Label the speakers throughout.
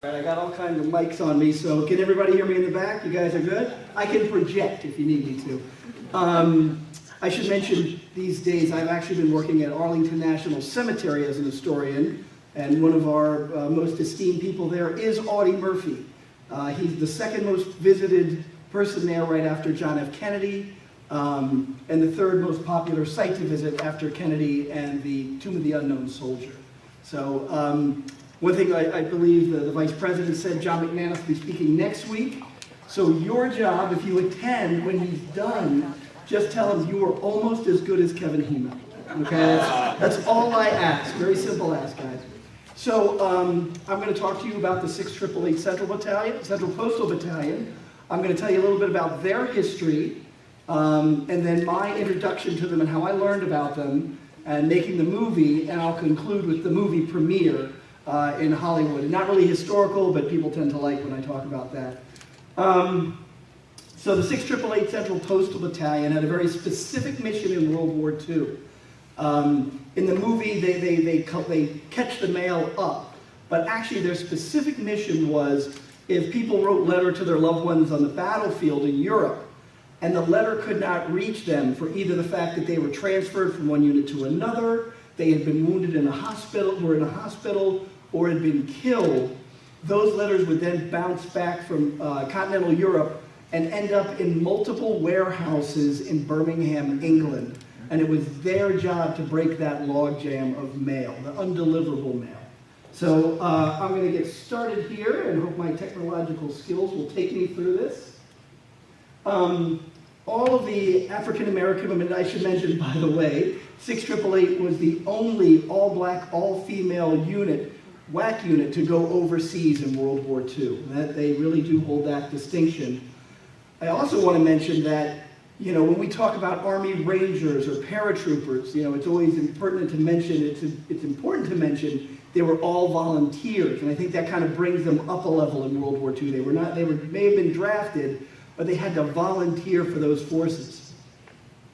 Speaker 1: All right, I got all kinds of mics on me, so can everybody hear me in the back? You guys are good? I can project if you need me to. I should mention these days I've actually been working at Arlington National Cemetery as an historian, and one of our most esteemed people there is Audie Murphy. He's the second most visited person there right after John F. Kennedy, and the third most popular site to visit after Kennedy and the Tomb of the Unknown Soldier. So one thing I believe the Vice President said, John McManus will be speaking next week. So your job, if you attend, when he's done, just tell him you are almost as good as Kevin Hymel. Okay, that's all I ask. Very simple ask, guys. So I'm going to talk to you about the 688 Central Postal Battalion. I'm going to tell you a little bit about their history, and then my introduction to them and how I learned about them, and making the movie, and I'll conclude with the movie premiere in Hollywood. Not really historical, but people tend to like when I talk about that. So the 688 Central Postal Battalion had a very specific mission in World War II. In the movie, they catch the mail up, but actually their specific mission was if people wrote letter to their loved ones on the battlefield in Europe, and the letter could not reach them for either the fact that they were transferred from one unit to another, they had been wounded in a hospital, were in a hospital, or had been killed, those letters would then bounce back from continental Europe and end up in multiple warehouses in Birmingham, England. And it was their job to break that logjam of mail, the undeliverable mail. So I'm going to get started here and hope my technological skills will take me through this. All of the African American women, I should mention, by the way, 688 was the only all-black, all-female unit, WAC unit, to go overseas in World War II. They really do hold that distinction. I also want to mention that, you know, when we talk about Army Rangers or paratroopers, you know, it's always important to mention, it's important to mention they were all volunteers, and I think that kind of brings them up a level in World War II. They may have been drafted, but they had to volunteer for those forces.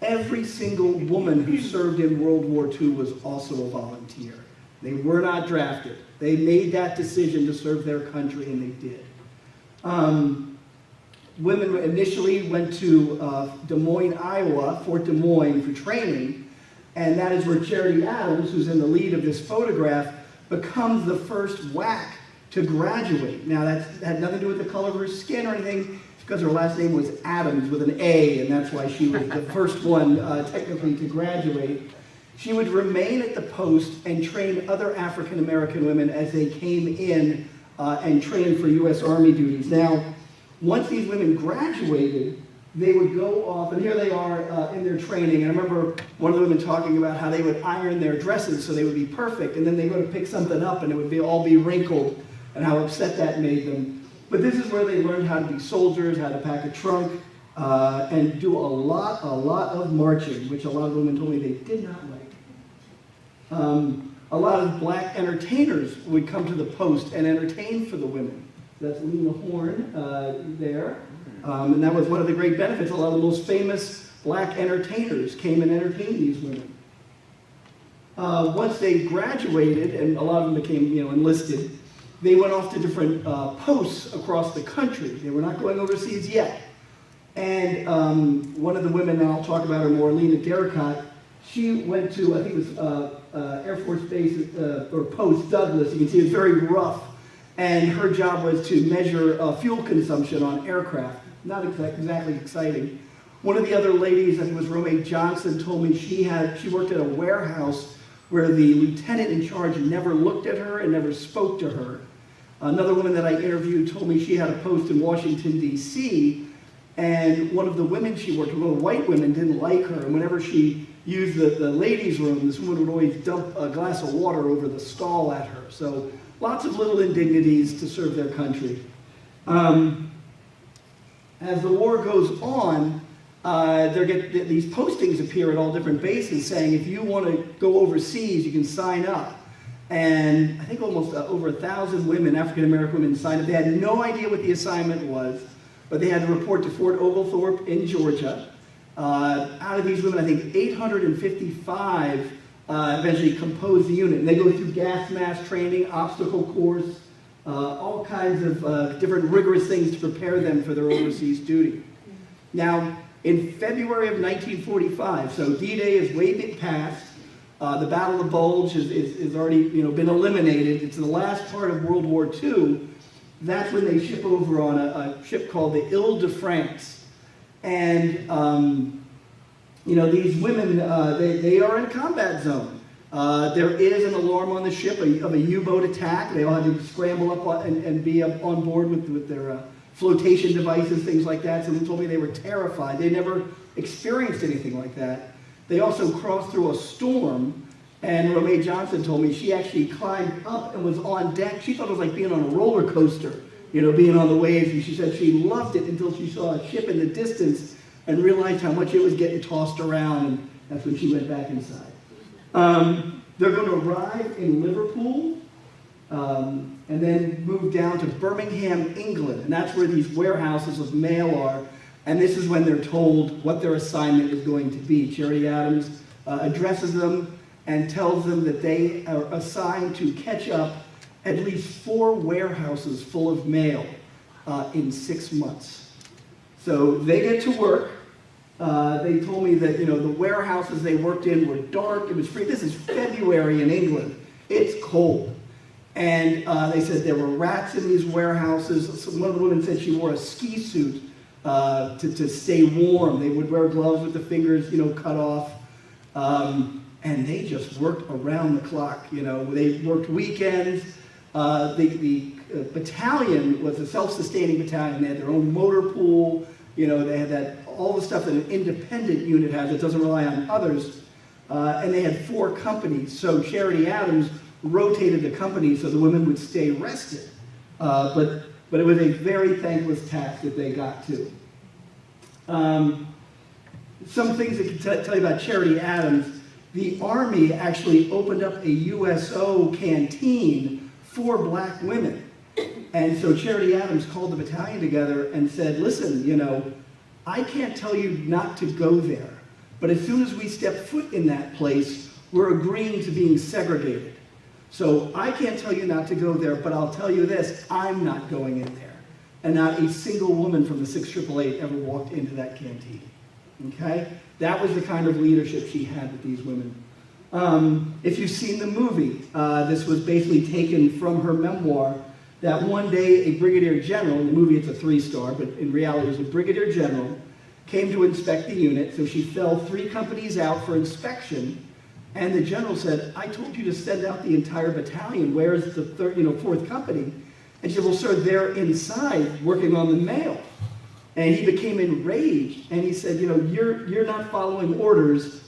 Speaker 1: Every single woman who served in World War II was also a volunteer. They were not drafted. They made that decision to serve their country, and they did. Women initially went to Des Moines, Iowa, Fort Des Moines, for training, and that is where Charity Adams, who's in the lead of this photograph, becomes the first WAC to graduate. Now, that had nothing to do with the color of her skin or anything, because her last name was Adams with an A, and that's why she was the first one technically to graduate. She would remain at the post and train other African American women as they came in and trained for U.S. Army duties. Now, once these women graduated, they would go off, and here they are in their training. And I remember one of the women talking about how they would iron their dresses so they would be perfect, and then they go to pick something up and it would all be wrinkled, and how upset that made them. But this is where they learned how to be soldiers, how to pack a trunk, and do a lot of marching, which a lot of women told me they did not like. A lot of black entertainers would come to the post and entertain for the women. That's Lena Horne there. And that was one of the great benefits. A lot of the most famous black entertainers came and entertained these women. Once they graduated, and a lot of them became, you know, enlisted, they went off to different posts across the country. They were not going overseas yet. And one of the women, and I'll talk about her more, Lena Derricott, she went to, I think it was Air Force Base or Post Douglas. You can see it's very rough. And her job was to measure fuel consumption on aircraft. Not exactly exciting. One of the other ladies, I think it was Romay Johnson, told me she worked at a warehouse where the lieutenant in charge never looked at her and never spoke to her. Another woman that I interviewed told me she had a post in Washington, D.C., and one of the women she worked with, one of the white women, didn't like her, and whenever she used the ladies' room, this woman would always dump a glass of water over the stall at her. So lots of little indignities to serve their country. As the war goes on, these postings appear at all different bases saying if you want to go overseas, you can sign up. And I think almost over 1,000 women, African American women, signed up. They had no idea what the assignment was, but they had to report to Fort Oglethorpe in Georgia. Out of these women, I think 855 eventually composed the unit. And they go through gas mask training, obstacle course, all kinds of different rigorous things to prepare them for their overseas duty. Now, in February of 1945, so D-Day is way past, the Battle of the Bulge is already been eliminated. It's the last part of World War II. That's when they ship over on a ship called the Ile-de-France. And, these women, they are in a combat zone. There is an alarm on the ship of a U-boat attack. They all had to scramble up and be up on board with their flotation devices, things like that. So they told me they were terrified. They never experienced anything like that. They also crossed through a storm, and Romay Johnson told me she actually climbed up and was on deck. She thought it was like being on a roller coaster, being on the waves. And she said she loved it until she saw a ship in the distance and realized how much it was getting tossed around, and that's when she went back inside. They're going to arrive in Liverpool and then move down to Birmingham, England, and that's where these warehouses of mail are. And this is when they're told what their assignment is going to be. Charity Adams addresses them and tells them that they are assigned to catch up at least 4 warehouses full of mail in 6 months. So they get to work. They told me that the warehouses they worked in were dark. It was free. This is February in England. It's cold. And they said there were rats in these warehouses. So one of the women said she wore a ski suit to stay warm. They would wear gloves with the fingers, cut off. And they just worked around the clock. They worked weekends. The battalion was a self-sustaining battalion. They had their own motor pool. They had all the stuff that an independent unit has that doesn't rely on others. And they had 4 companies. So Charity Adams rotated the companies so the women would stay rested. But it was a very thankless task that they got to. Some things that can tell you about Charity Adams. The Army actually opened up a USO canteen for black women. And so Charity Adams called the battalion together and said, listen, I can't tell you not to go there, but as soon as we step foot in that place, we're agreeing to being segregated. So I can't tell you not to go there, but I'll tell you this, I'm not going in there. And not a single woman from the 688 ever walked into that canteen. Okay? That was the kind of leadership she had with these women. If you've seen the movie, this was basically taken from her memoir, that one day a brigadier general, in the movie it's a 3-star, but in reality it was a brigadier general, came to inspect the unit. So she fell 3 companies out for inspection, and the general said, I told you to send out the entire battalion. Where's the 4th company? And she said, well, sir, they're inside working on the mail. And he became enraged, and he said, you're not following orders.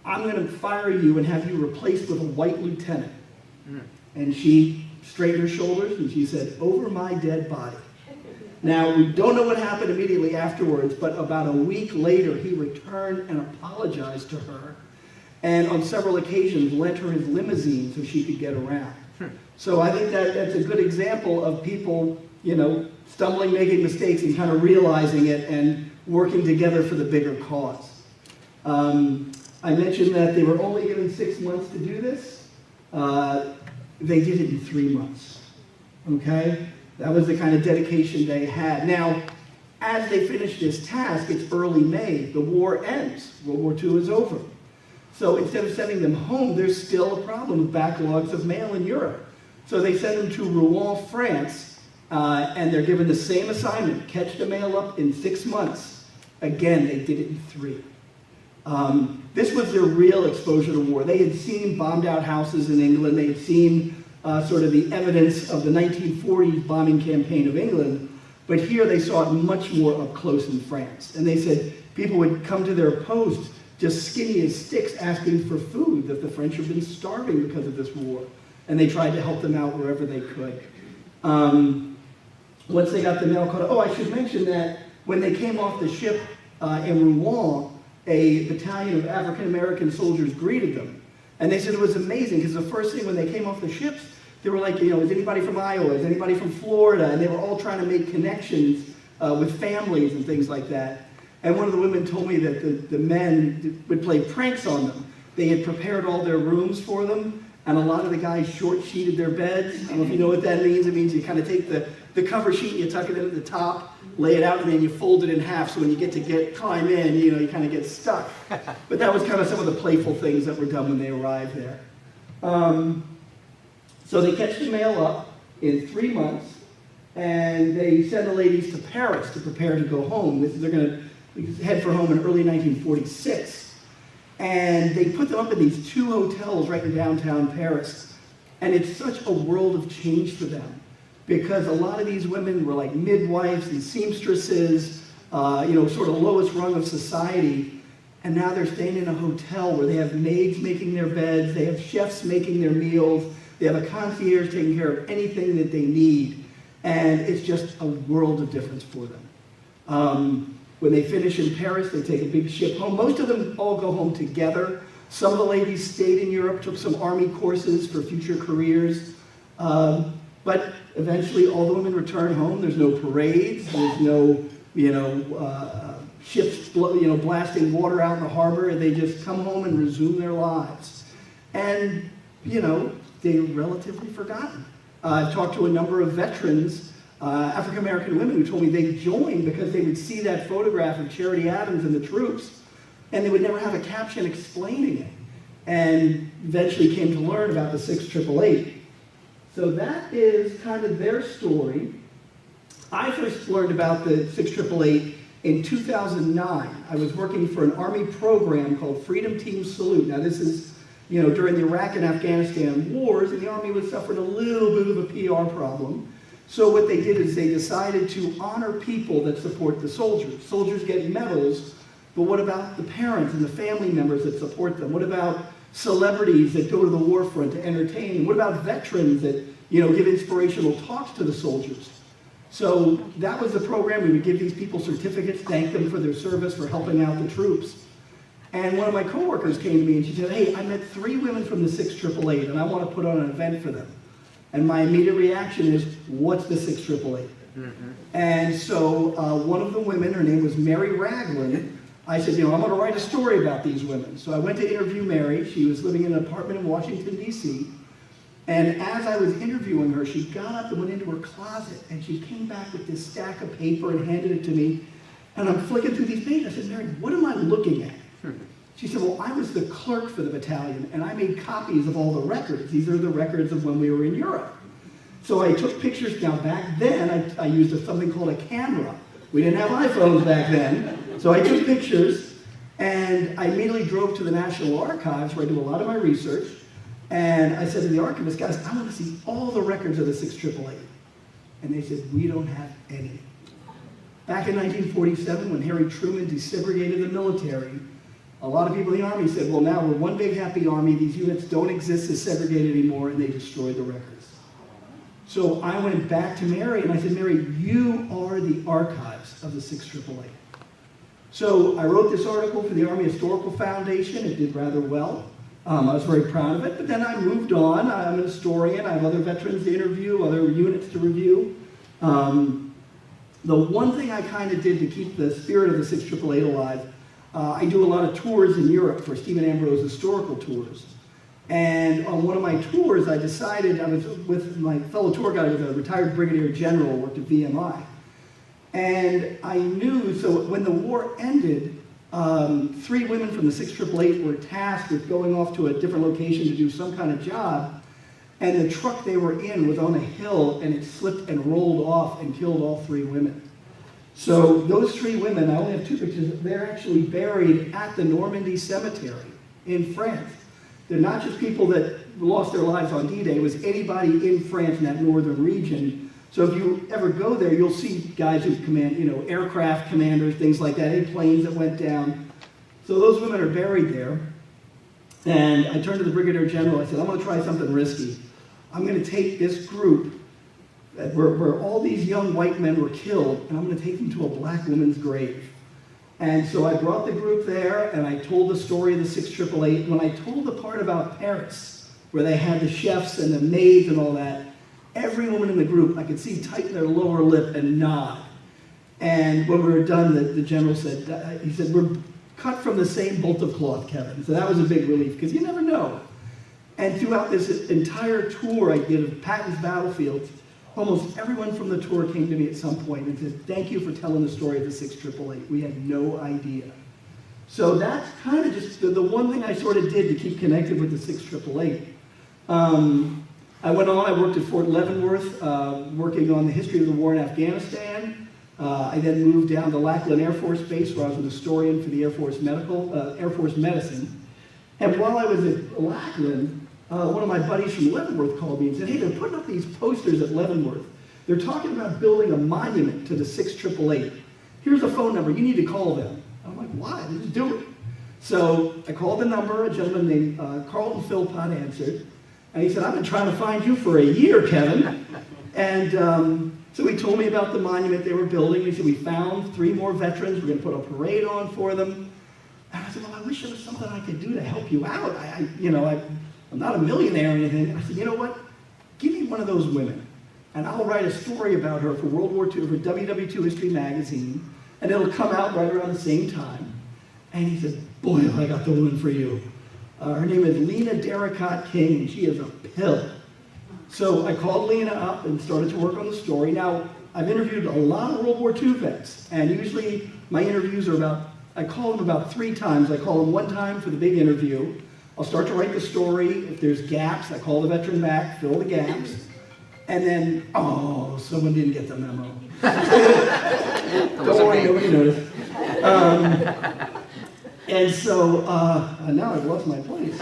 Speaker 1: I'm going to fire you and have you replaced with a white lieutenant. And she straightened her shoulders, and she said, over my dead body. Now, we don't know what happened immediately afterwards, but about a week later, he returned and apologized to her, and on several occasions lent her his limousine so she could get around. So I think that's a good example of people, stumbling, making mistakes, and kind of realizing it and working together for the bigger cause. I mentioned that they were only given 6 months to do this. They did it in 3 months. Okay? That was the kind of dedication they had. Now, as they finish this task, it's early May. The war ends. World War II is over. So instead of sending them home, there's still a problem with backlogs of mail in Europe. So they send them to Rouen, France, and they're given the same assignment, catch the mail up in 6 months. Again, they did it in 3. This was their real exposure to war. They had seen bombed out houses in England. They had seen sort of the evidence of the 1940s bombing campaign of England. But here they saw it much more up close in France. And they said people would come to their post just skinny as sticks asking for food, that the French had been starving because of this war. And they tried to help them out wherever they could. Once they got the mail caught up, I should mention that when they came off the ship in Rouen, a battalion of African-American soldiers greeted them. And they said it was amazing, because the first thing when they came off the ships, they were like, is anybody from Iowa? Is anybody from Florida? And they were all trying to make connections with families and things like that. And one of the women told me that the men would play pranks on them. They had prepared all their rooms for them, and a lot of the guys short-sheeted their beds. I don't know if you know what that means. It means you kind of take the cover sheet and you tuck it in at the top, lay it out, and then you fold it in half, so when you climb in, you kind of get stuck. But that was kind of some of the playful things that were done when they arrived there. So they catch Hymel up in 3 months, and they send the ladies to Paris to prepare to go home. They're going to head for home in early 1946. And they put them up in these 2 hotels right in downtown Paris. And it's such a world of change for them, because a lot of these women were like midwives and seamstresses, sort of lowest rung of society. And now they're staying in a hotel where they have maids making their beds, they have chefs making their meals, they have a concierge taking care of anything that they need. And it's just a world of difference for them. When they finish in Paris, they take a big ship home. Most of them all go home together. Some of the ladies stayed in Europe, took some army courses for future careers. But eventually all the women return home. There's no parades. There's no, ships blasting water out in the harbor. They just come home and resume their lives. And, they're relatively forgotten. I've talked to a number of veterans, African-American women, who told me they joined because they would see that photograph of Charity Adams and the troops, and they would never have a caption explaining it, and eventually came to learn about the 688. So that is kind of their story. I first learned about the 688 in 2009. I was working for an Army program called Freedom Team Salute. Now this is, during the Iraq and Afghanistan wars, and the Army was suffering a little bit of a PR problem. So what they did is they decided to honor people that support the soldiers. Soldiers get medals, but what about the parents and the family members that support them? What about celebrities that go to the war front to entertain? What about veterans that, give inspirational talks to the soldiers? So that was the program. We would give these people certificates, thank them for their service, for helping out the troops. And one of my coworkers came to me and she said, hey, I met 3 women from the 688 and I want to put on an event for them. And my immediate reaction is, what's the 688? And so one of the women, her name was Mary Ragland, I said, I'm going to write a story about these women. So I went to interview Mary. She was living in an apartment in Washington, D.C. And as I was interviewing her, she got up and went into her closet, and she came back with this stack of paper and handed it to me. And I'm flicking through these pages. I said, Mary, what am I looking at? She said, well, I was the clerk for the battalion, and I made copies of all the records. These are the records of when we were in Europe. So I took pictures. Now, back then, I used something called a camera. We didn't have iPhones back then. So I took pictures, and I immediately drove to the National Archives, where I do a lot of my research. And I said to the archivist, guys, I want to see all the records of the 688. And they said, we don't have any. Back in 1947, when Harry Truman desegregated the military, a lot of people in the Army said, well, now we're one big happy Army. These units don't exist as segregated anymore, and they destroyed the records. So I went back to Mary, and I said, Mary, you are the archives of the 688. So I wrote this article for the Army Historical Foundation. It did rather well. I was very proud of it, but then I moved on. I'm an historian. I have other veterans to interview, other units to review. The one thing I kind of did to keep the spirit of the 688 alive, I do a lot of tours in Europe for Stephen Ambrose historical tours. And on one of my tours, I decided, I was with my fellow tour guide, was a retired brigadier general, worked at VMI. And I knew, so when the war ended, 3 women from the 688 were tasked with going off to a different location to do some kind of job. And the truck they were in was on a hill, and it slipped and rolled off and killed all 3 women. So those 3 women, I only have 2 pictures, they're actually buried at the Normandy Cemetery in France. They're not just people that lost their lives on D-Day, it was anybody in France in that northern region. So if you ever go there, you'll see guys who command, aircraft commanders, things like that, any planes that went down. So those women are buried there. And I turned to the brigadier general, I said, I'm going to try something risky. I'm going to take this group where all these young white men were killed, and I'm going to take them to a black woman's grave. And so I brought the group there, and I told the story of the 688. When I told the part about Paris, where they had the chefs and the maids and all that, every woman in the group, I could see tighten their lower lip and nod. And when we were done, the general said, he said, we're cut from the same bolt of cloth, Kevin. So that was a big relief, because you never know. And throughout this entire tour I did of Patton's Battlefields, almost everyone from the tour came to me at some point and said, thank you for telling the story of the 6888. We had no idea. So that's kind of just the one thing I sort of did to keep connected with the 6888. I went on, I worked at Fort Leavenworth, working on the history of the war in Afghanistan. I then moved down to Lackland Air Force Base, where I was an historian for the Air Force Medicine. And while I was at Lackland, one of my buddies from Leavenworth called me and said, hey, they're putting up these posters at Leavenworth. They're talking about building a monument to the 6888. Here's a phone number, you need to call them. I'm like, why? Just do it. So I called the number, a gentleman named Carlton Philpott answered, and he said, I've been trying to find you for a year, Kevin. And so he told me about the monument they were building. He said, we found 3 more veterans, we're going to put a parade on for them. And I said, well, I wish there was something I could do to help you out. I'm not a millionaire or anything. And I said, you know what? Give me one of those women, and I'll write a story about her for World War II, for WW2 History Magazine, and it'll come out right around the same time. And he said, boy, I got the woman for you. Her name is Lena Darricott King, and she is a pill. So I called Lena up and started to work on the story. Now, I've interviewed a lot of World War II vets, and usually my interviews are I call them about 3 times. I call them one time for the big interview. I'll start to write the story. If there's gaps, I call the veteran back, fill the gaps. And then, oh, someone didn't get the memo. Don't worry, nobody noticed. And so, now I've lost my place.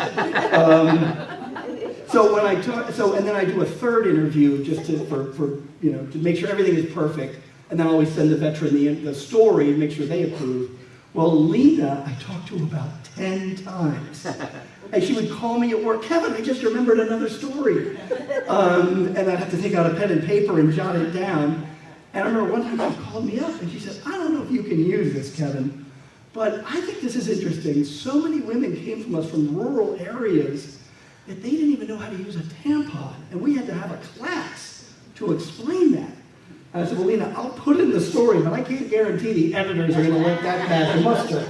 Speaker 1: And then I do a third interview just to make sure everything is perfect, and then I always send the veteran the story and make sure they approve. Well, Lena, I talked to about 10 times. And she would call me at work, Kevin, I just remembered another story. And I'd have to take out a pen and paper and jot it down. And I remember one time she called me up and she said, I don't know if you can use this, Kevin, but I think this is interesting. So many women came from us from rural areas that they didn't even know how to use a tampon. And we had to have a class to explain that. And I said, well, Lena, I'll put it in the story, but I can't guarantee the editors are going to let that pass muster.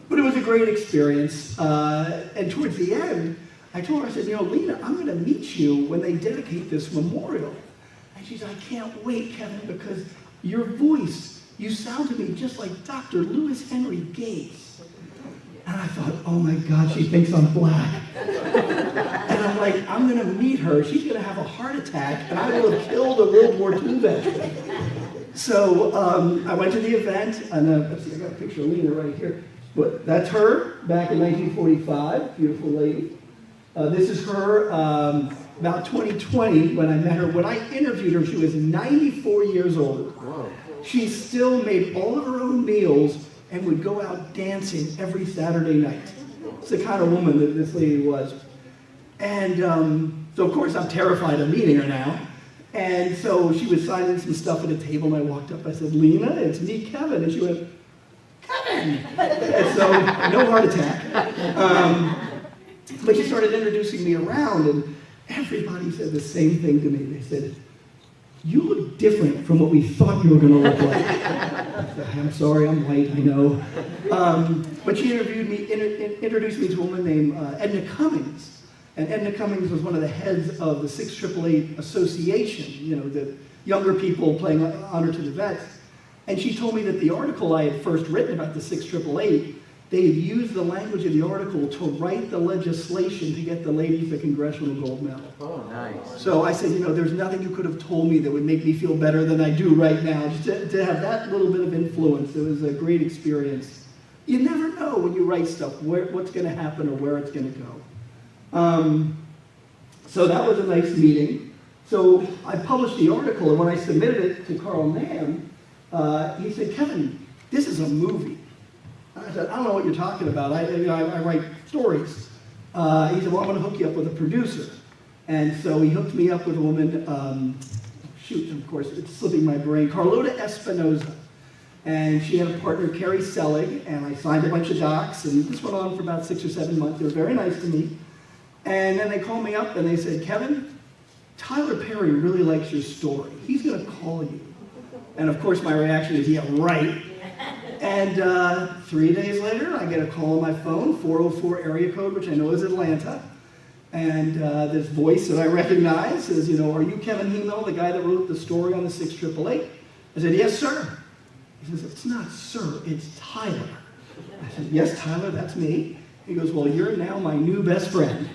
Speaker 1: But it was a great experience. And towards the end, I told her, I said, Lena, I'm going to meet you when they dedicate this memorial. And she said, I can't wait, Kevin, because your voice, you sound to me just like Dr. Lewis Henry Gates. And I thought, oh my God, she thinks I'm black. And I'm like, I'm going to meet her. She's going to have a heart attack, and I will have killed a World War II veteran. So I went to the event, and let's see, I got a picture of Lena right here. But that's her back in 1945, beautiful lady. This is her about 2020 when I met her. When I interviewed her, she was 94 years old. Whoa. She still made all of her own meals and would go out dancing every Saturday night. It's the kind of woman that this lady was. And so, of course, I'm terrified of meeting her now. And so she was signing some stuff at a table, and I walked up. I said, Lena, it's me, Kevin. And she went, Kevin! And so, no heart attack. But she started introducing me around, and everybody said the same thing to me. They said, you look different from what we thought you were going to look like. I said, I'm sorry, I'm white, I know. But she introduced me to a woman named Edna Cummings. And Edna Cummings was one of the heads of the 6888 Association, the younger people paying honor to the vets. And she told me that the article I had first written about the 6888, they had used the language of the article to write the legislation to get the ladies the Congressional Gold Medal. Oh, nice. So I said, there's nothing you could have told me that would make me feel better than I do right now. Just to have that little bit of influence, it was a great experience. You never know when you write stuff what's going to happen or where it's going to go. So that was a nice meeting. So I published the article, and when I submitted it to Carl Nam, he said, Kevin, this is a movie. I said, I don't know what you're talking about. I write stories. He said, well, I'm going to hook you up with a producer. And so he hooked me up with a woman, of course, it's slipping my brain, Carlota Espinoza. And she had a partner, Carrie Selig, and I signed a bunch of docs, and this went on for about 6 or 7 months. They were very nice to me. And then they called me up and they said, Kevin, Tyler Perry really likes your story. He's going to call you. And of course my reaction is, yeah, right. And 3 days later, I get a call on my phone, 404 area code, which I know is Atlanta. And this voice that I recognize says, are you Kevin Hymel, the guy that wrote the story on the 6888? I said, yes, sir. He says, it's not sir, it's Tyler. I said, yes, Tyler, that's me. He goes, well, you're now my new best friend.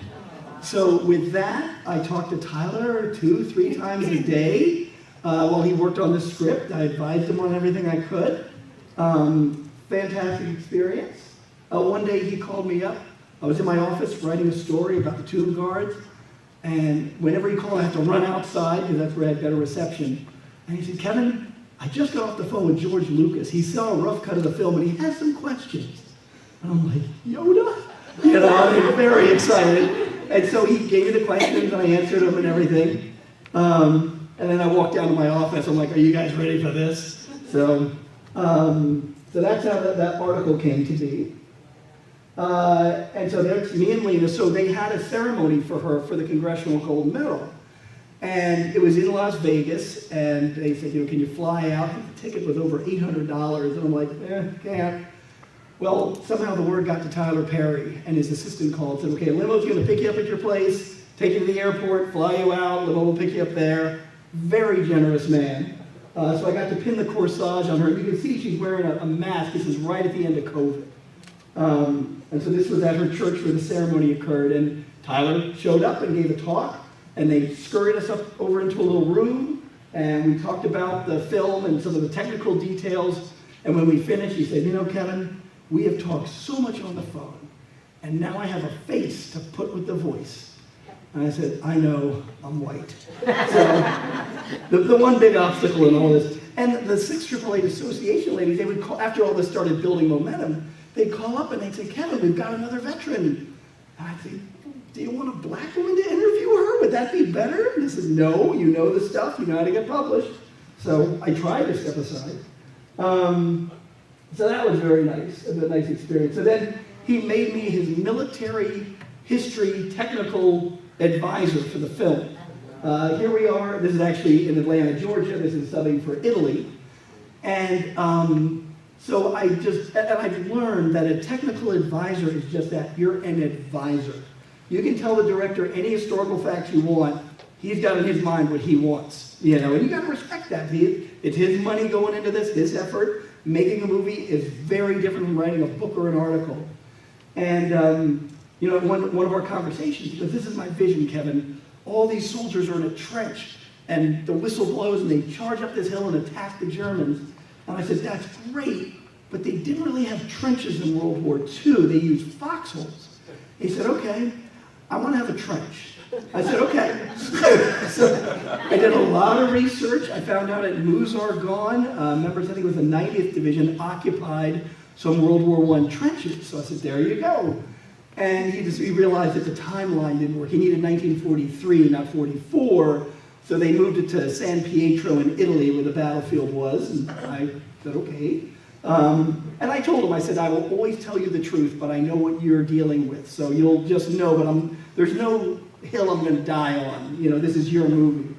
Speaker 1: So with that, I talked to Tyler 2-3 times a day while he worked on the script. I advised him on everything I could. Fantastic experience. One day he called me up. I was in my office writing a story about the tomb guards, and whenever he called, I had to run outside because that's where I had better reception. And he said, Kevin, I just got off the phone with George Lucas. He saw a rough cut of the film, and he has some questions. And I'm like, Yoda? I'm very excited. And so he gave me the questions, and I answered them and everything. And then I walked down to my office. I'm like, are you guys ready for this? So that's how that article came to be. And so there's me and Lena. So they had a ceremony for her for the Congressional Gold Medal. And it was in Las Vegas, and they said, can you fly out? The ticket was over $800, and I'm like, can't. Well, somehow the word got to Tyler Perry, and his assistant called and said, okay, limo's going to pick you up at your place, take you to the airport, fly you out, limo will pick you up there. Very generous man. So I got to pin the corsage on her. You can see she's wearing a mask. This is right at the end of COVID. And so this was at her church where the ceremony occurred, and Tyler showed up and gave a talk, and they scurried us up over into a little room, and we talked about the film and some of the technical details, and when we finished, he said, Kevin, we have talked so much on the phone, and now I have a face to put with the voice. And I said, I know, I'm white. So the one big obstacle in all this, and the 6888 Association ladies, they would call, after all this started building momentum, they'd call up and they'd say, Kevin, we've got another veteran. And I'd say, do you want a black woman to interview her? Would that be better? And they said, no, you know the stuff, you know how to get published. So I tried to step aside. So that was very nice, a nice experience. So then he made me his military history technical advisor for the film. Here we are, this is actually in Atlanta, Georgia, this is subbing for Italy. And so I've learned that a technical advisor is just that, you're an advisor. You can tell the director any historical facts you want, he's got in his mind what he wants, and you got to respect that. It's his money going into this, his effort. Making a movie is very different from writing a book or an article. And, one of our conversations, he goes, this is my vision, Kevin. All these soldiers are in a trench, and the whistle blows, and they charge up this hill and attack the Germans. And I said, that's great, but they didn't really have trenches in World War II. They used foxholes. He said, okay, I want to have a trench. I said, okay. So I did a lot of research. I found out at Mouzargon, members, I think it was the 90th Division, occupied some World War I trenches. So I said, there you go. And he realized that the timeline didn't work. He needed 1943, not 44. So they moved it to San Pietro in Italy, where the battlefield was. And I said, okay. And I told him, I said, I will always tell you the truth, but I know what you're dealing with. So you'll just know, but there's no hill I'm going to die on. This is your movie.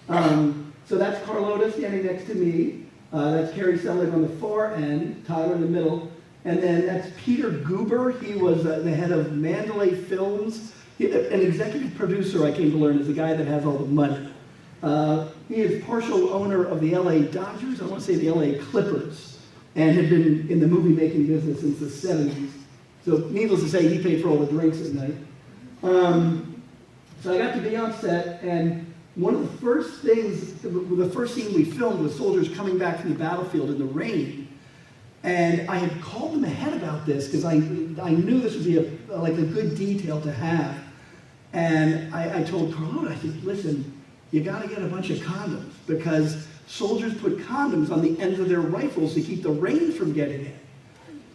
Speaker 1: So that's Carlota standing next to me. That's Carrie Selling on the far end, Tyler in the middle. And then that's Peter Goober. He was the head of Mandalay Films. An executive producer, I came to learn, is the guy that has all the money. He is partial owner of the LA Dodgers, I want to say the LA Clippers, and had been in the movie-making business since the 70s. So needless to say, he paid for all the drinks at night. So I got to be on set, and one of the first scene we filmed was soldiers coming back from the battlefield in the rain. And I had called them ahead about this because I knew this would be a good detail to have. And I told Carlota, I said, listen, you got to get a bunch of condoms because soldiers put condoms on the ends of their rifles to keep the rain from getting in.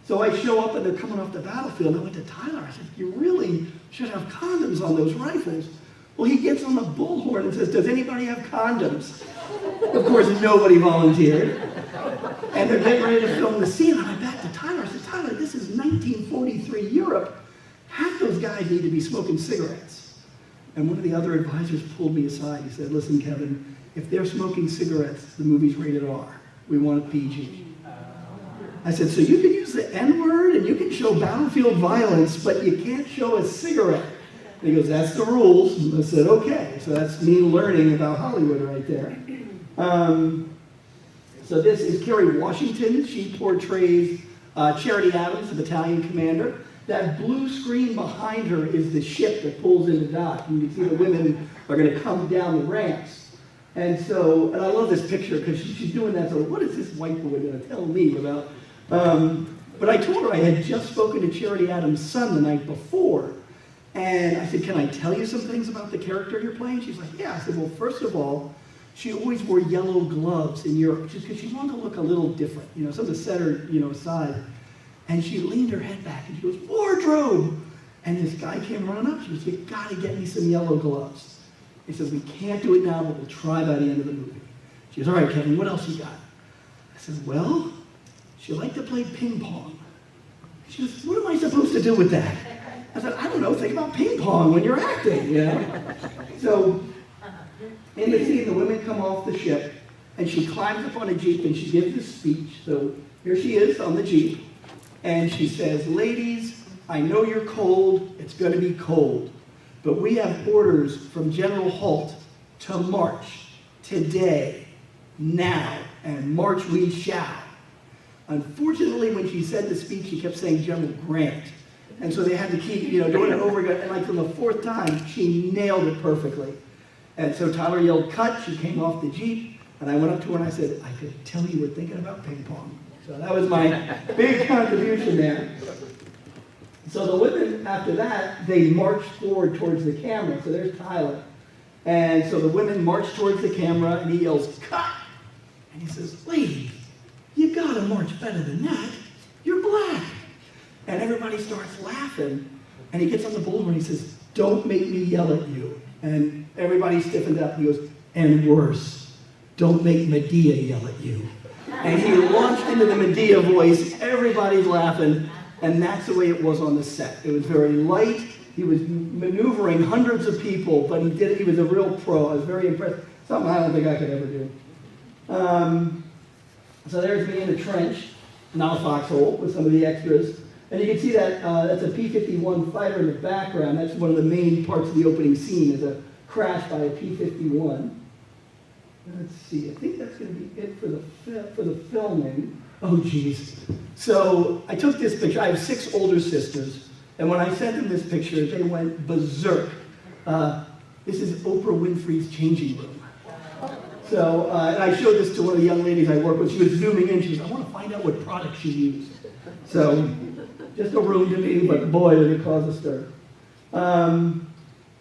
Speaker 1: So I show up and they're coming off the battlefield. And I went to Tyler. I said, you really should have condoms on those rifles. Well, he gets on the bullhorn and says, does anybody have condoms? Of course, nobody volunteered. And they're getting ready to film the scene. And I went back to Tyler. I said, Tyler, this is 1943 Europe. Half those guys need to be smoking cigarettes. And one of the other advisors pulled me aside. He said, listen, Kevin, if they're smoking cigarettes, the movie's rated R. We want it PG. I said, so you can use the N-word and you can show battlefield violence, but you can't show a cigarette. And he goes, that's the rules. And I said, okay. So that's me learning about Hollywood right there. So this is Kerry Washington. She portrays Charity Adams, the battalion commander. That blue screen behind her is the ship that pulls into dock. You can see the women are going to come down the ramps. And I love this picture because she's doing that. So what is this white boy going to tell me about? But I told her I had just spoken to Charity Adams' son the night before. And I said, can I tell you some things about the character you're playing? She's like, yeah. I said, well, first of all, she always wore yellow gloves in Europe just because she wanted to look a little different, something to set her, aside. And she leaned her head back and she goes, wardrobe! And this guy came running up. She goes, you gotta get me some yellow gloves. He says, we can't do it now, but we'll try by the end of the movie. She goes, all right, Kevin, what else you got? I said, well, she liked to play ping pong. She goes, what am I supposed to do with that? I said, I don't know, think about ping pong when you're acting, So, in the scene, the women come off the ship, and she climbs up on a Jeep, and she gives this speech. So, here she is on the Jeep, and she says, ladies, I know you're cold, it's going to be cold, but we have orders from General Holt to march today, now, and march we shall. Unfortunately, when she said the speech, she kept saying General Grant. And so they had to keep, doing it over again. And like from the fourth time, she nailed it perfectly. And so Tyler yelled, cut. She came off the Jeep. And I went up to her and I said, I could tell you were thinking about ping pong. So that was my big contribution there. So the women, after that, they marched forward towards the camera. So there's Tyler. And so the women march towards the camera and he yells, cut. And he says, ladies, you gotta march better than that. You're black. And everybody starts laughing. And he gets on the bullhorn and he says, don't make me yell at you. And everybody stiffened up. He goes, and worse, don't make Medea yell at you. And he launched into the Medea voice. Everybody's laughing. And that's the way it was on the set. It was very light. He was maneuvering hundreds of people, but he did it. He was a real pro. I was very impressed. Something I don't think I could ever do. So there's me in the trench, not a foxhole, with some of the extras. And you can see that that's a P-51 fighter in the background. That's one of the main parts of the opening scene, is a crash by a P-51. Let's see, I think that's going to be it for the filming. Oh, geez. So I took this picture. I have 6 older sisters. And when I sent them this picture, they went berserk. This is Oprah Winfrey's changing room. So, and I showed this to one of the young ladies I work with. She was zooming in. She goes, I want to find out what product she used. So, just a room to me, but boy, did it cause a stir.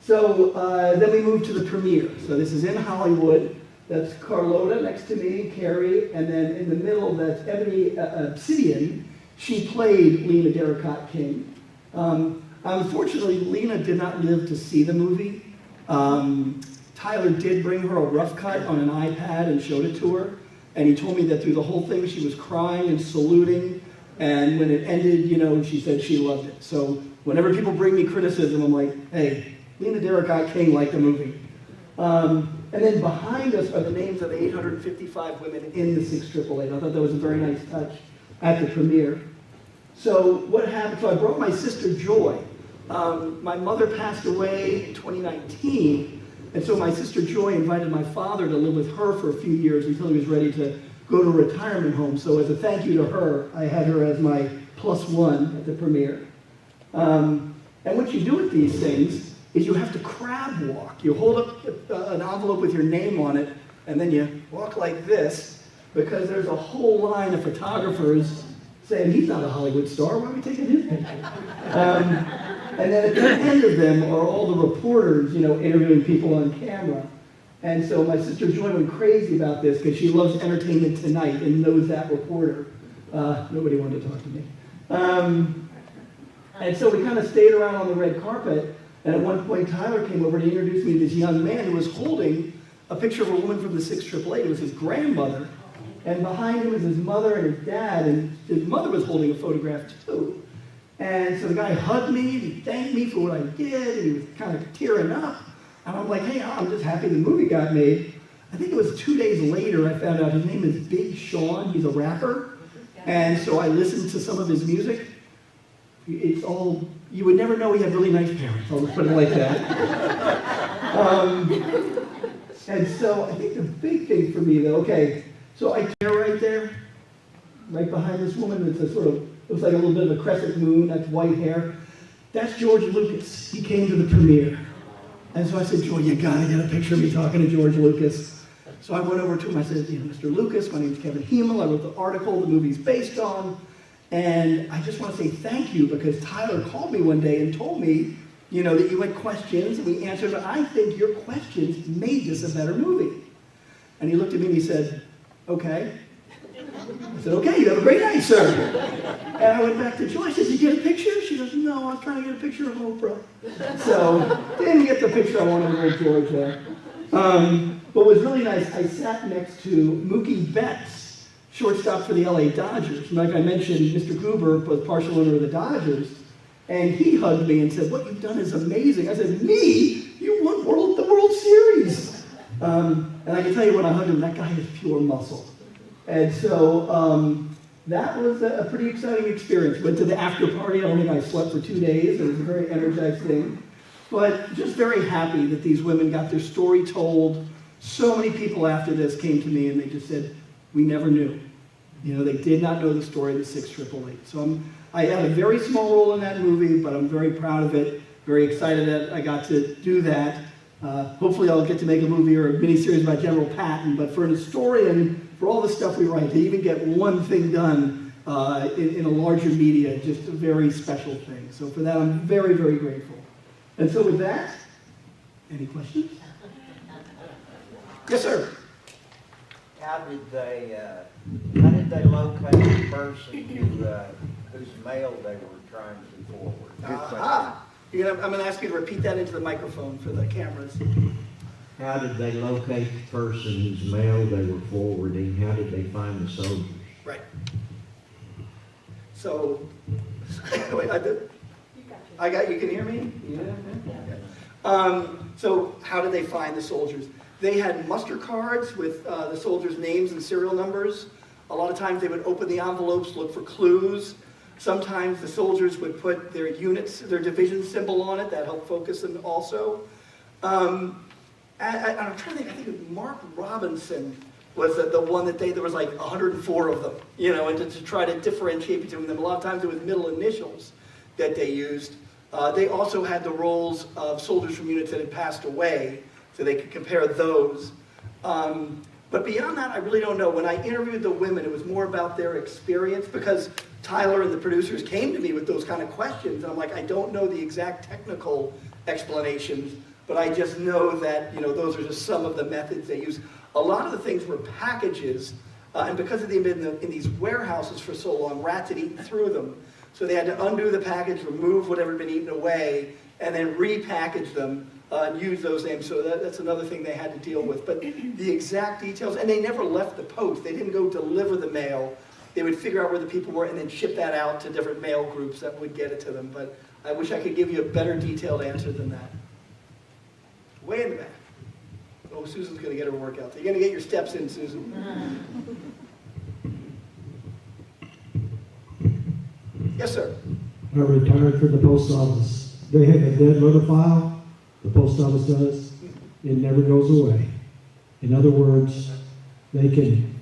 Speaker 1: Then we moved to the premiere. So this is in Hollywood. That's Carlota next to me, Carrie, and then in the middle, that's Ebony Obsidian. She played Lena Derricott King. Unfortunately, Lena did not live to see the movie. Tyler did bring her a rough cut on an iPad and showed it to her. And he told me that through the whole thing, she was crying and saluting. And when it ended, she said she loved it. So whenever people bring me criticism, I'm like, hey, Lena Derricott King liked the movie. And then behind us are the names of the 855 women in the 688. I thought that was a very nice touch at the premiere. So what happened? So I brought my sister Joy. My mother passed away in 2019. And so my sister Joy invited my father to live with her for a few years until he was ready to go to a retirement home. So as a thank you to her, I had her as my +1 at the premiere. And what you do with these things is you have to crab walk. You hold up an envelope with your name on it, and then you walk like this, because there's a whole line of photographers saying, he's not a Hollywood star, why are we taking his picture? And then at the end of them are all the reporters, interviewing people on camera. And so my sister Joy went crazy about this because she loves Entertainment Tonight and knows that reporter. Nobody wanted to talk to me. And so we kind of stayed around on the red carpet, and at one point Tyler came over to introduce me to this young man who was holding a picture of a woman from the 688. It was his grandmother. And behind him was his mother and his dad, and his mother was holding a photograph too. And so the guy hugged me, and he thanked me for what I did, and he was kind of tearing up. And I'm like, hey, I'm just happy the movie got made. I think it was 2 days later I found out his name is Big Sean. He's a rapper. And so I listened to some of his music. it's all, you would never know he had really nice parents, I'll just put it like that. And so I think the big thing for me though, okay, so I care right there, right behind this woman, it's a sort of, looks like a little bit of a crescent moon, that's white hair. That's George Lucas. He came to the premiere. And so I said, Joy, you gotta get a picture of me talking to George Lucas. So I went over to him, I said, Mr. Lucas, my name's Kevin Hymel, I wrote the article the movie's based on, and I just want to say thank you because Tyler called me one day and told me, that you had questions, and we answered, but I think your questions made this a better movie. And he looked at me and he said, okay. I said, okay, you have a great night, sir. And I went back to Joy. I said, did you get a picture? She goes, no, I was trying to get a picture of Oprah. So, didn't get the picture I wanted with George there. But it was really nice. I sat next to Mookie Betts, shortstop for the LA Dodgers. And like I mentioned, Mr. Goober was partial owner of the Dodgers. And he hugged me and said, what you've done is amazing. I said, me? You won the World Series. And I can tell you when I hugged him, that guy is pure muscle. And so that was a pretty exciting experience. Went to the after party. I don't think I slept for 2 days. It was a very energized thing. But just very happy that these women got their story told. So many people after this came to me and they just said, we never knew. They did not know the story of the 6888. So I had a very small role in that movie, but I'm very proud of it. Very excited that I got to do that. Hopefully I'll get to make a movie or a miniseries by General Patton, but for an historian, for all the stuff we write, to even get one thing done in a larger media, just a very special thing. So for that, I'm very, very grateful. And so with that, any questions? Yes, sir.
Speaker 2: How did they locate the person whose mail they were trying to forward?
Speaker 1: I'm going to ask you to repeat that into the microphone for the cameras.
Speaker 3: How did they locate the person whose mail they were forwarding? How did they find the soldiers?
Speaker 1: Right. So, wait, I got you. Can hear me? Yeah. So, how did they find the soldiers? They had muster cards with the soldiers' names and serial numbers. A lot of times they would open the envelopes, look for clues. Sometimes the soldiers would put their units, their division symbol on it. That helped focus them also. I'm trying to think, I think Mark Robinson was the one that there was like 104 of them, and to try to differentiate between them. A lot of times it was middle initials that they used. They also had the rolls of soldiers from units that had passed away, so they could compare those. But beyond that, I really don't know. When I interviewed the women, it was more about their experience because Tyler and the producers came to me with those kind of questions. And I'm like, I don't know the exact technical explanations, but I just know that, those are just some of the methods they use. A lot of the things were packages, and because they've been in these warehouses for so long, rats had eaten through them. So they had to undo the package, remove whatever had been eaten away, and then repackage them. And use those names, so that's another thing they had to deal with. But the exact details, and they never left the post. They didn't go deliver the mail. They would figure out where the people were and then ship that out to different mail groups that would get it to them. But I wish I could give you a better detailed answer than that. Way in the back. Oh, Susan's going to get her workout. You're going to get your steps in, Susan. Yes, sir.
Speaker 4: I retired from the post office. They have a dead letter file. The post office does. It never goes away. In other words, they can,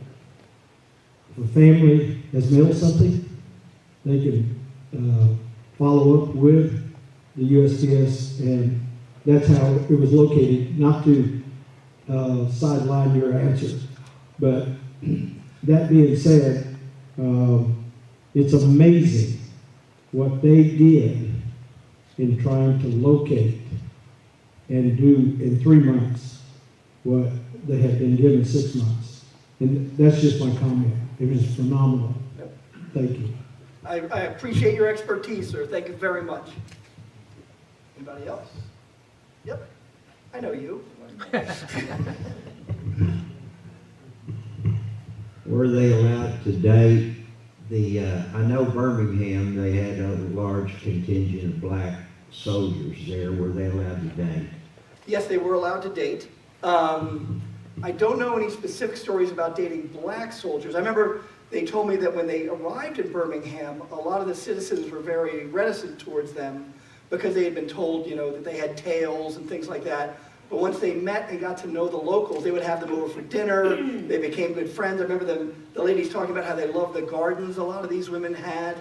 Speaker 4: if a family has mailed something, they can follow up with the USPS, and that's how it was located. Not to sideline your answer, but that being said, it's amazing what they did in trying to locate and do in 3 months what they had been given 6 months. And that's just my comment. It was phenomenal.
Speaker 1: Yep.
Speaker 4: Thank you.
Speaker 1: I appreciate your expertise, sir. Thank you very much. Anybody else? Yep. I know you.
Speaker 3: Were they allowed to date I know Birmingham, they had a large contingent of black soldiers there. Were they allowed to date?
Speaker 1: Yes, they were allowed to date. I don't know any specific stories about dating black soldiers. I remember they told me that when they arrived in Birmingham, a lot of the citizens were very reticent towards them because they had been told, that they had tails and things like that. But once they met and got to know the locals, they would have them over for dinner. They became good friends. I remember the ladies talking about how they loved the gardens a lot of these women had.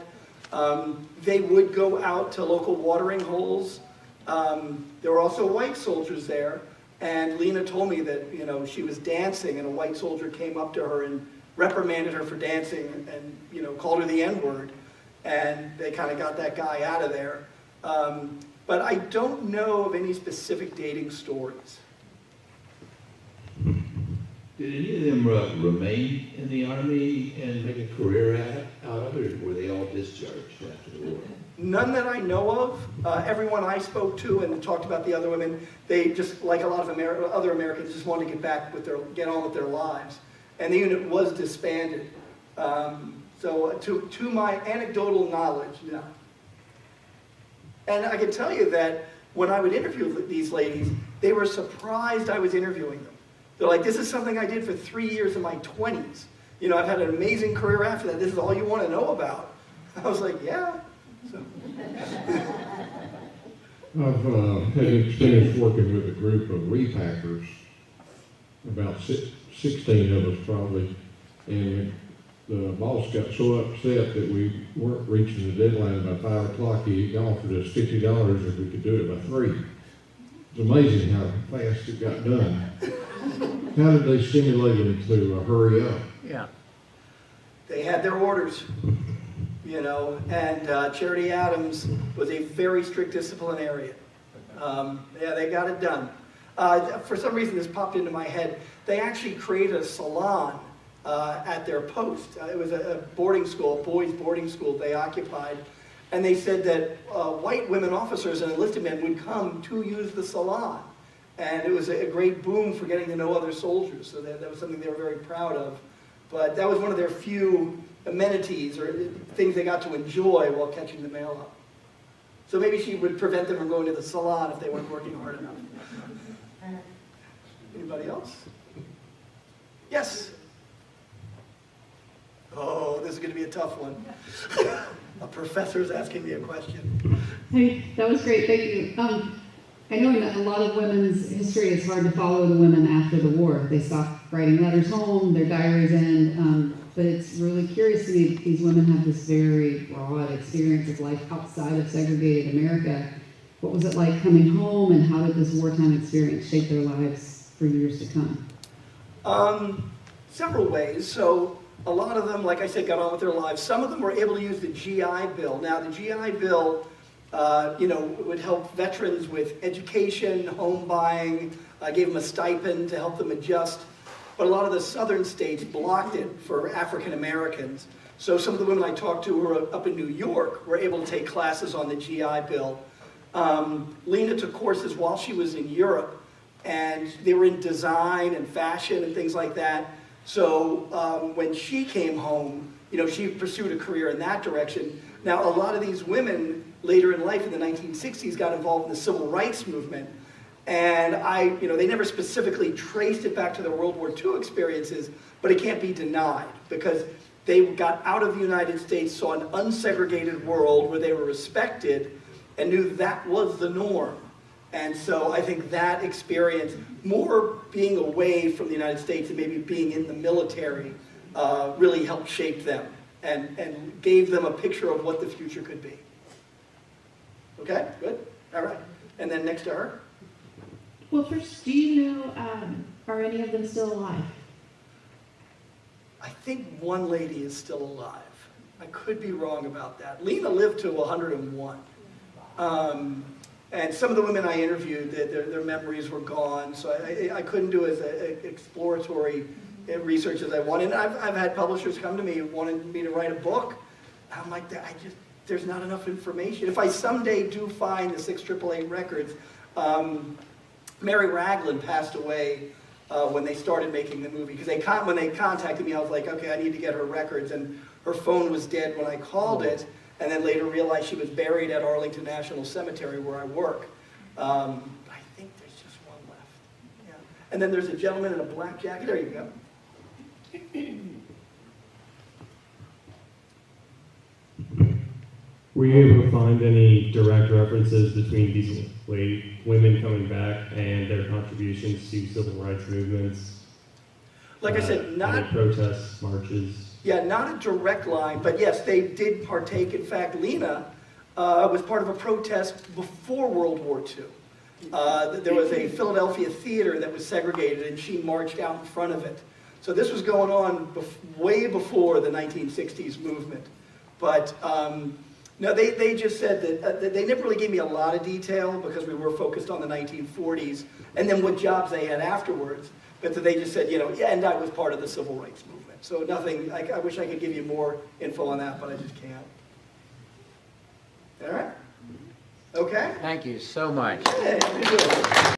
Speaker 1: They would go out to local watering holes. There were also white soldiers there. And Lena told me that, she was dancing and a white soldier came up to her and reprimanded her for dancing and, called her the N-word. And they kind of got that guy out of there. But I don't know of any specific dating stories.
Speaker 5: Did any of them remain in the Army and make a career out of it, or were they all discharged after the war?
Speaker 1: None that I know of. Everyone I spoke to and talked about the other women, they just, like a lot of other Americans, just wanted to get on with their lives. And the unit was disbanded. So to my anecdotal knowledge, no. And I can tell you that when I would interview these ladies, they were surprised I was interviewing them. They're like, this is something I did for 3 years in my 20s. I've had an amazing career after that. This is all you want to know about. I was like, yeah. So.
Speaker 6: I've had experience working with a group of repackers, about 16 of us probably, and the boss got so upset that we weren't reaching the deadline by 5 o'clock, he offered us $50 if we could do it by 3. It's amazing how fast it got done. How did they stimulate them to hurry up?
Speaker 1: Yeah. They had their orders, and Charity Adams was a very strict disciplinarian. They got it done. For some reason, this popped into my head. They actually created a salon at their post. It was a boarding school, a boys' boarding school they occupied. And they said that white women officers and enlisted men would come to use the salon. And it was a great boom for getting to know other soldiers. So that was something they were very proud of. But that was one of their few amenities or things they got to enjoy while catching the mail up. So maybe she would prevent them from going to the salon if they weren't working hard enough. Anybody else? Yes? Oh, this is going to be a tough one. A professor's asking me a question.
Speaker 7: Hey, that was great, thank you. I know that a lot of women's history, it's hard to follow the women after the war. They stopped writing letters home, their diaries end, but it's really curious to me that these women have this very broad experience of life outside of segregated America. What was it like coming home, and how did this wartime experience shape their lives for years to come?
Speaker 1: Several ways. So a lot of them, like I said, got on with their lives. Some of them were able to use the GI Bill. Now, the GI Bill would help veterans with education, home buying, gave them a stipend to help them adjust. But a lot of the southern states blocked it for African Americans. So some of the women I talked to who were up in New York were able to take classes on the GI Bill. Lena took courses while she was in Europe, and they were in design and fashion and things like that. So when she came home, she pursued a career in that direction. Now, a lot of these women later in life in the 1960s got involved in the civil rights movement. And they never specifically traced it back to their World War II experiences, but it can't be denied because they got out of the United States, saw an unsegregated world where they were respected and knew that was the norm. And so I think that experience, more being away from the United States and maybe being in the military, really helped shape them and gave them a picture of what the future could be. Okay, good. All right. And then next to her.
Speaker 8: Well, first, do you know, are any of them still alive?
Speaker 1: I think one lady is still alive. I could be wrong about that. Lena lived to 101. And some of the women I interviewed, their memories were gone, so I couldn't do as exploratory research as I wanted. I've had publishers come to me who wanted me to write a book. I'm like, there's not enough information. If I someday do find the 688 records, Mary Ragland passed away when they started making the movie. Because when they contacted me, I was like, okay, I need to get her records. And her phone was dead when I called it. And then later realized she was buried at Arlington National Cemetery where I work. I think there's just one left. Yeah. And then there's a gentleman in a black jacket. There you go.
Speaker 9: Were you able to find any direct references between these women coming back and their contributions to civil rights movements?
Speaker 1: Like I said,
Speaker 9: Any
Speaker 1: not
Speaker 9: protests, marches?
Speaker 1: Yeah, not a direct line, but yes, they did partake. In fact, Lena was part of a protest before World War II. There was a Philadelphia theater that was segregated, and she marched out in front of it. So this was going on way before the 1960s movement. But no, they just said that they never really gave me a lot of detail because we were focused on the 1940s and then what jobs they had afterwards. But they just said, you know, yeah, and I was part of the civil rights movement. So nothing, I wish I could give you more info on that, but I just can't. All right? Okay?
Speaker 2: Thank you so much.
Speaker 1: Yeah,